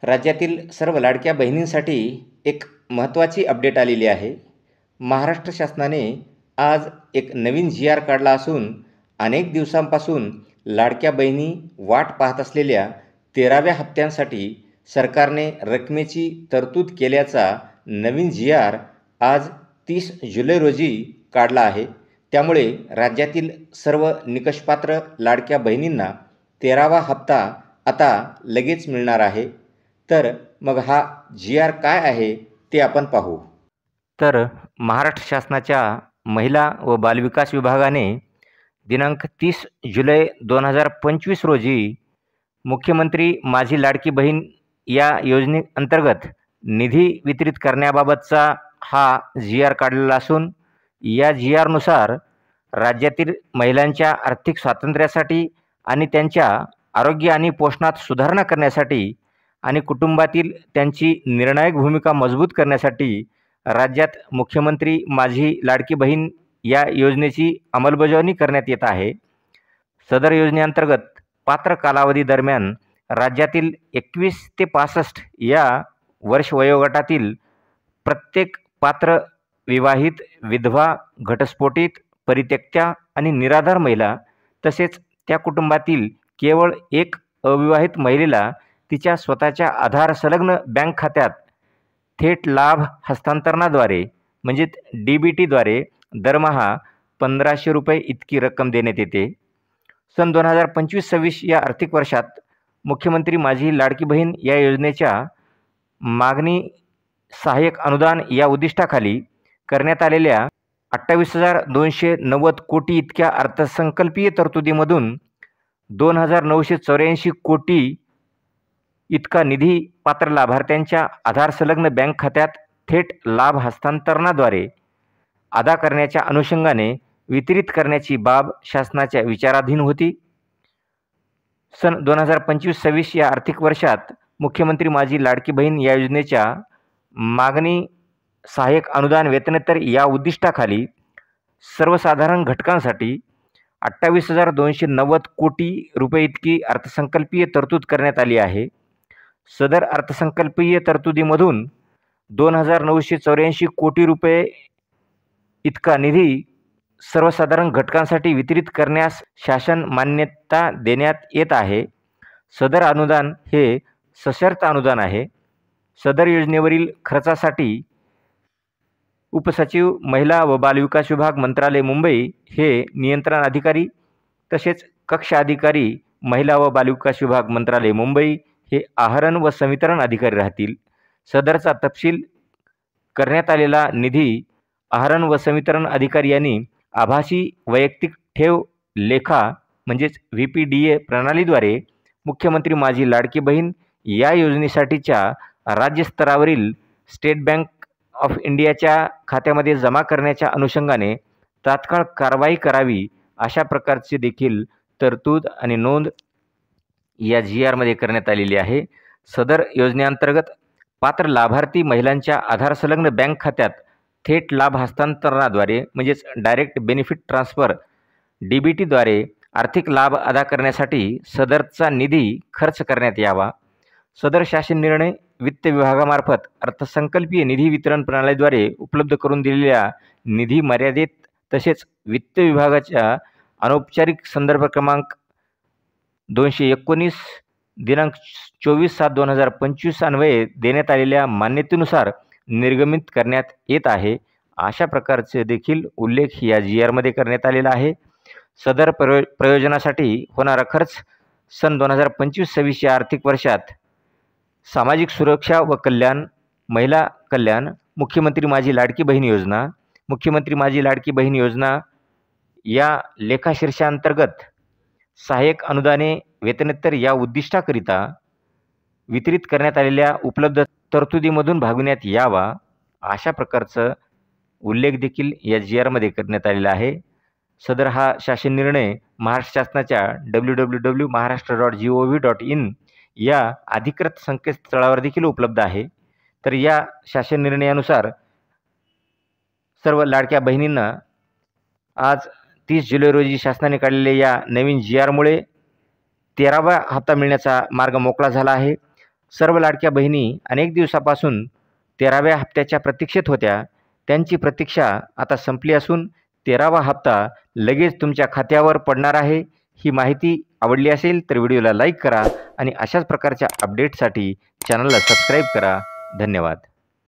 राज्यातील सर्व लाडक्या बहिणींसाठी एक महत्त्वाची अपडेट आलेली आहे. महाराष्ट्र शासनाने आज एक नवीन जी.आर. काढला असून अनेक दिवसांपासून लाडक्या बहिणी वाट पाहत असलेल्या 13व्या हप्त्यांसाठी सरकारने रकमेची तरतूद केल्याचा नवीन जी.आर. आज 30 जुलै रोजी काढला आहे. त्यामुळे राज्यातील सर्व निकषपात्र लाडक्या बहिणींना 13वा हप्ता आता लगेच मिळणार आहे. तर मग हा जी.आर. काय आहे ते आपण पाहू. तर महाराष्ट्र शासनाच्या महिला व बालविकास विभागाने दिनांक 30 जुलै 2025 रोजी मुख्यमंत्री माझी लाडकी बहीण या योजनेअंतर्गत निधी वितरित करण्याबाबतचा हा जी.आर. काढलेला असून या जी.आर.नुसार राज्यातील महिलांच्या आर्थिक स्वातंत्र्यासाठी आणि त्यांच्या आरोग्य आणि पोषणात सुधारणा करण्यासाठी आणि कुटुंबातील त्यांची निर्णायक भूमिका मजबूत करण्यासाठी राज्यात मुख्यमंत्री माझी लाडकी बहीण या योजनेची अंमलबजावणी करण्यात येत आहे. सदर योजनेअंतर्गत पात्र कालावधी दरम्यान राज्यातील 21 ते 65 या वर्ष वयोगटातील प्रत्येक पात्र विवाहित, विधवा, घटस्फोटित, परित्यक्त्या आणि निराधार महिला तसेच त्या कुटुंबातील केवळ एक अविवाहित महिलेला तिच्या स्वतःच्या आधार संलग्न बँक खात्यात थेट लाभ हस्तांतरणाद्वारे म्हणजे DBTद्वारे दरमहा 1500 रुपये इतकी रक्कम देण्यात येते. सन 2025-26 या आर्थिक वर्षात मुख्यमंत्री माझी लाडकी बहीण या योजनेच्या मागणी सहाय्यक अनुदान या उद्दिष्टाखाली करण्यात आलेल्या 28,290 कोटी इतक्या अर्थसंकल्पीय तरतुदीमधून 2,984 कोटी इतका निधी पात्र लाभार्थ्यांच्या आधार संलग्न बँक खात्यात थेट लाभ हस्तांतरणाद्वारे अदा करण्याच्या अनुषंगाने वितरित करण्याची बाब शासनाच्या विचाराधीन होती. सन 2025-26 या आर्थिक वर्षात मुख्यमंत्री माझी लाडकी बहीण या योजनेच्या मागणी सहाय्यक अनुदान वेतनोत्तर या उद्दिष्टाखाली सर्वसाधारण घटकांसाठी 28,290 कोटी रुपये इतकी अर्थसंकल्पीय तरतूद करण्यात आली आहे. सदर अर्थसंकल्पीय तरतुदीमधून 2,984 कोटी रुपये इतका निधी सर्वसाधारण घटकांसाठी वितरित करण्यास शासन मान्यता देण्यात येत आहे. सदर अनुदान हे सशर्त अनुदान आहे. सदर योजनेवरील खर्चासाठी उपसचिव महिला व बालविकास विभाग मंत्रालय मुंबई हे नियंत्रण अधिकारी तसेच कक्ष अधिकारी महिला व बालविकास विभाग मंत्रालय मुंबई हे आहरण व संवितरण अधिकारी राहतील. सदरचा तपशील करण्यात आलेला निधी आहरण व संवितरण अधिकारी यांनी आभासी वैयक्तिक ठेव लेखा म्हणजेच VPDA प्रणालीद्वारे मुख्यमंत्री माझी लाडकी बहीण या योजनेसाठीच्या राज्यस्तरावरील स्टेट बँक ऑफ इंडियाच्या खात्यामध्ये जमा करण्याच्या अनुषंगाने तात्काळ कारवाई करावी अशा प्रकारची देखील तरतूद आणि नोंद या जी.आर.मध्ये करण्यात आलेली आहे. सदर योजनेअंतर्गत पात्र लाभार्थी महिलांच्या आधार संलग्न बँक खात्यात थेट लाभ हस्तांतरणाद्वारे म्हणजेच डायरेक्ट बेनिफिट ट्रान्सफर DBTद्वारे आर्थिक लाभ अदा करण्यासाठी सदरचा निधी खर्च करण्यात यावा. सदर शासन निर्णय वित्त विभागामार्फत अर्थसंकल्पीय निधी वितरण प्रणालीद्वारे उपलब्ध करून दिलेल्या निधी मर्यादेत तसेच वित्त विभागाच्या अनौपचारिक संदर्भ क्रमांक 219 दिनांक 24/7/2025 अन्वये देण्यात आलेल्या मान्यतेनुसार निर्गमित करण्यात येत आहे. अशा प्रकारचे देखील उल्लेख या जी.आर.मध्ये करण्यात आलेला आहे. सदर प्रयोजनासाठी होणारा खर्च सन 2025-26 या आर्थिक वर्षात सामाजिक सुरक्षा व कल्याण, महिला कल्याण, मुख्यमंत्री माझी लाडकी बहीण योजना, मुख्यमंत्री माझी लाडकी बहीण योजना या लेखाशीर्षांतर्गत सहाय्यक अनुदाने वेतनोत्तर या उद्दिष्टाकरिता वितरित करण्यात आलेल्या उपलब्ध तरतुदीमधून भागविण्यात यावा अशा प्रकारचं उल्लेख देखील या जी.आर.मध्ये करण्यात आलेला आहे. सदर हा शासन निर्णय महाराष्ट्र शासनाच्या www.maharashtra.gov.in या अधिकृत संकेतस्थळावर देखील उपलब्ध आहे. तर या शासन निर्णयानुसार सर्व लाडक्या बहिणींना आज 30 जुलै रोजी शासनाने काढलेल्या या नवीन जी.आर.मुळे 13वा हप्ता मिळण्याचा मार्ग मोकळा झाला आहे. सर्व लाडक्या बहिणी अनेक दिवसापासून 13व्या हप्त्याच्या प्रतीक्षेत होत्या. त्यांची प्रतीक्षा आता संपली असून 13वा हप्ता लगेच तुमच्या खात्यावर पडणार आहे. ही माहिती आवडली असेल तर व्हिडिओला लाईक करा आणि अशाच प्रकारच्या अपडेट्ससाठी चॅनलला सबस्क्राईब करा. धन्यवाद.